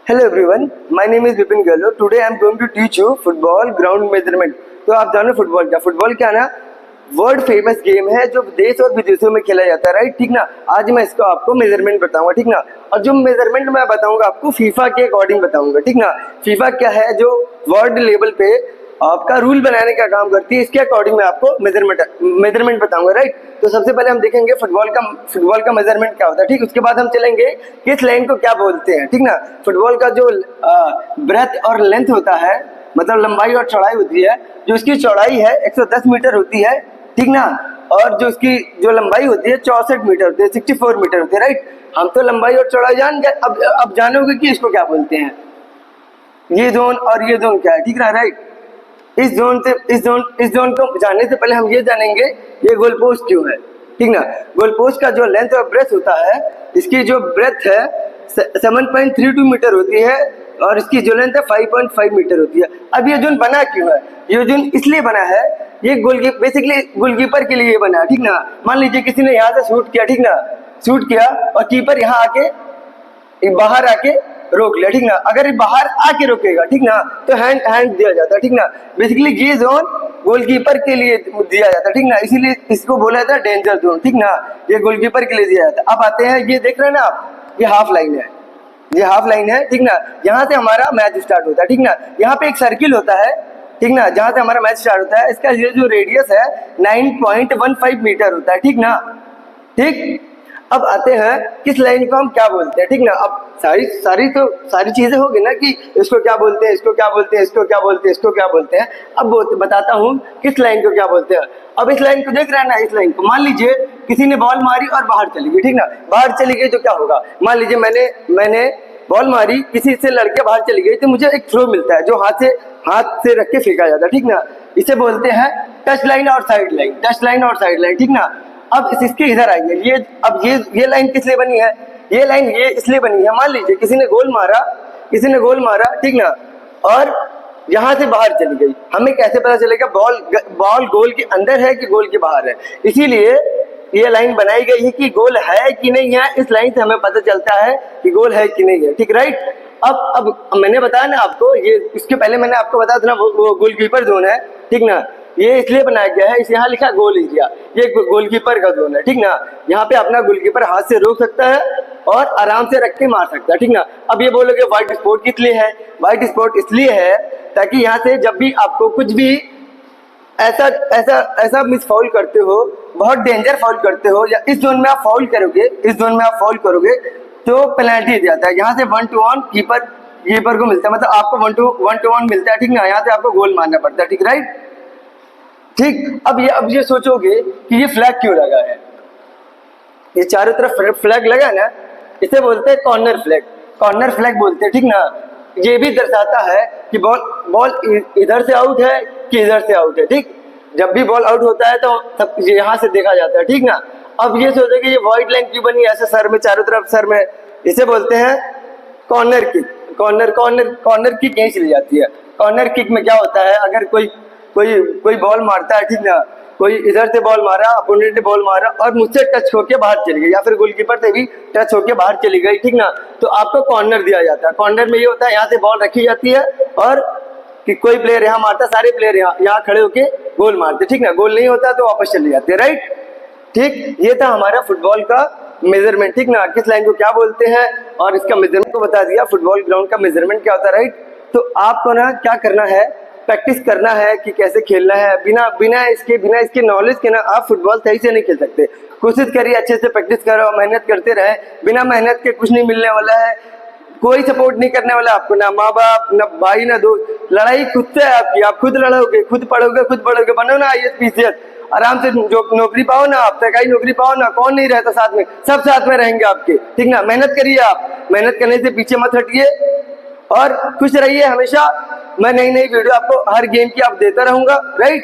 Hello everyone, my name is Vipin Gallo. Today I am going to teach you football ground measurement. तो आप जानो football क्या ना world famous game है जो देश और विदेशों में खेला जाता है, राइट? ठीक ना। आज मैं इसको आपको मेजरमेंट बताऊंगा, ठीक ना। और जो मेजरमेंट मैं बताऊंगा आपको फीफा के अकॉर्डिंग बताऊंगा, ठीक ना। फीफा क्या है जो वर्ल्ड लेवल पे आपका रूल बनाने का काम करती है, इसके अकॉर्डिंग मैं आपको मेजरमेंट बताऊंगा, राइट? तो सबसे पहले हम देखेंगे फुटबॉल का मेजरमेंट क्या होता है, ठीक। उसके बाद हम चलेंगे किस लाइन को क्या बोलते हैं, ठीक ना। फुटबॉल का जो ब्रेथ और लेंथ होता है, मतलब लंबाई और चौड़ाई होती है, जो इसकी चौड़ाई है 110 मीटर होती है, ठीक ना। और जो इसकी जो लंबाई होती है 64 मीटर होती है, 64 मीटर होती है, राइट। हम तो लंबाई और चौड़ाई जान गए, अब जानोगे कि इसको क्या बोलते हैं। ये जोन और ये जोन क्या है, ठीक ना, राइट। इस जोन को जानने से पहले हम ये जानेंगे ये गोल पोस्ट क्यों है, ठीक ना। गोल पोस्ट का जो लेंथ और ब्रेथ होता है, इसकी जो ब्रेथ है 7.32 मीटर होती है और इसकी जो लेंथ है 5.5 मीटर होती है। अब ये जोन बना क्यों है? ये जोन इसलिए बना है, ये बेसिकली गोलकीपर के लिए बना है, ठीक ना। मान लीजिए किसी ने यहाँ से शूट किया, ठीक ना, शूट किया और कीपर यहाँ आके बाहर आके रोक लिया, ठीक ना। अगर ये बाहर आके रोकेगा, ठीक ना, तो हैंड दिया जाता है, ठीक ना। बेसिकली ये जोन गोलकीपर के लिए दिया जाता है, ठीक ना, इसीलिए इसको बोला जाता है डेंजर जोन, ठीक ना। ये गोलकीपर के लिए दिया जाता है। अब आते हैं, ये देख रहे हैं ना आप, ये हाफ लाइन है, ये हाफ लाइन है, ठीक ना। यहाँ से हमारा मैच स्टार्ट होता है, ठीक ना। यहाँ पे एक सर्किल होता है, ठीक ना, जहाँ से हमारा मैच स्टार्ट होता है। इसका जो रेडियस है 9.15 मीटर होता है, ठीक ना, ठीक। अब आते हैं किस लाइन को हम क्या बोलते हैं, ठीक ना। अब सारी चीजें होगी ना कि इसको क्या बोलते हैं, इसको क्या बोलते हैं, इसको क्या बोलते हैं, इसको क्या बोलते हैं। अब बताता हूँ किस लाइन को क्या बोलते हैं। अब इस लाइन को देख रहे हैं ना, इस लाइन को मान लीजिए किसी ने बॉल मारी और बाहर चली गई, ठीक ना। बाहर चली गई तो क्या होगा, मान लीजिए मैंने बॉल मारी, किसी से लड़के बाहर चली गई, तो मुझे एक थ्रो मिलता है जो हाथ से रख के फेंका जाता है, ठीक ना। इसे बोलते हैं टच लाइन और साइड लाइन, टच लाइन और साइड लाइन, ठीक ना। अब इसके इधर आइए, ये लाइन किस लिए बनी है? ये लाइन ये इसलिए बनी है, मान लीजिए किसी ने गोल मारा, ठीक ना, और यहाँ से बाहर चली गई। हमें कैसे पता चलेगा बॉल गोल के अंदर है कि गोल के बाहर है? इसीलिए ये लाइन बनाई गई है कि गोल है कि नहीं है। इस लाइन से हमें पता चलता है कि गोल है कि नहीं है, ठीक, राइट। अब मैंने बताया ना आपको, ये इसके पहले मैंने आपको बताया था ना, वो गोलकीपर जोन है, ठीक ना। ये इसलिए बनाया गया है, इस यहाँ लिखा गोल एरिया, ये गोलकीपर का जोन है, ठीक ना। यहाँ पे अपना गोलकीपर हाथ से रोक सकता है और आराम से रख के मार सकता है, ठीक ना। अब ये बोलोगे व्हाइट स्पॉट किस लिए है? व्हाइट स्पॉट इसलिए है ताकि यहाँ से जब भी आपको कुछ भी ऐसा मिस फाउल करते हो, बहुत डेंजर फाउल करते हो, या इस जोन में आप फाउल करोगे तो पेनल्टी दिया जाता है। यहाँ से 1 to 1 कीपर को मिलता है, मतलब आपको 1 to 1 मिलता है, ठीक ना। यहाँ से आपको गोल मारना पड़ता है, ठीक, राइट, ठीक। अब ये सोचोगे कि ये फ्लैग क्यों लगा है, ये चारों तरफ फ्लैग लगा है ना, इसे बोलते हैं कॉर्नर फ्लैग बोलते हैं, ठीक ना। ये भी दर्शाता है कि बॉल इधर से आउट है कि इधर से आउट है, ठीक। जब भी बॉल आउट होता है तो सब यहाँ से देखा जाता है, ठीक ना। अब ये सोचो कि ये व्हाइट लाइन क्यों बनी ऐसे सर में, चारों तरफ सर में, इसे बोलते हैं कॉर्नर किक। कॉर्नर किक यहीं चली जाती है। कॉर्नर किक में क्या होता है, अगर कोई बॉल मारता है, ठीक ना, कोई इधर से बॉल मारा, अपोनेंट ने बॉल मारा और मुझसे टच होके बाहर चली गई, या फिर गोलकीपर से भी टच होके बाहर चली गई, ठीक ना, तो आपको कॉर्नर दिया जाता है। कॉर्नर में ये होता है यहाँ से बॉल रखी जाती है और कि कोई प्लेयर यहाँ मारता, सारे प्लेयर यहाँ खड़े होके गोल मारते, ठीक ना। गोल नहीं होता तो वापस चले जाते, राइट, ठीक। ये था हमारा फुटबॉल का मेजरमेंट, ठीक ना, किस लाइन को क्या बोलते हैं और इसका मेजरमेंट को बता दिया। फुटबॉल ग्राउंड का मेजरमेंट क्या होता है, राइट। तो आपको ना क्या करना है, प्रैक्टिस करना है कि कैसे खेलना है। बिना इसके नॉलेज के ना आप फुटबॉल सही से नहीं खेल सकते। कोशिश करिए, अच्छे से प्रैक्टिस करो, मेहनत करते रहे। बिना मेहनत के कुछ नहीं मिलने वाला है, कोई सपोर्ट नहीं करने वाला आपको, ना माँ बाप, ना भाई, ना दोस्त। लड़ाई खुद से है आपकी, आप खुद लड़ोगे, खुद पढ़ोगे, खुद बढ़ोगे, बनो ना IAS PCS, आराम से जो नौकरी पाओ ना, आप सरकारी नौकरी पाओ ना। कौन नहीं रहता साथ में, सब साथ में रहेंगे आपके, ठीक ना। मेहनत करिए, आप मेहनत करने से पीछे मत हटिए और खुश रहिए हमेशा। मैं नई वीडियो आपको हर गेम की आप देता रहूंगा, राइट।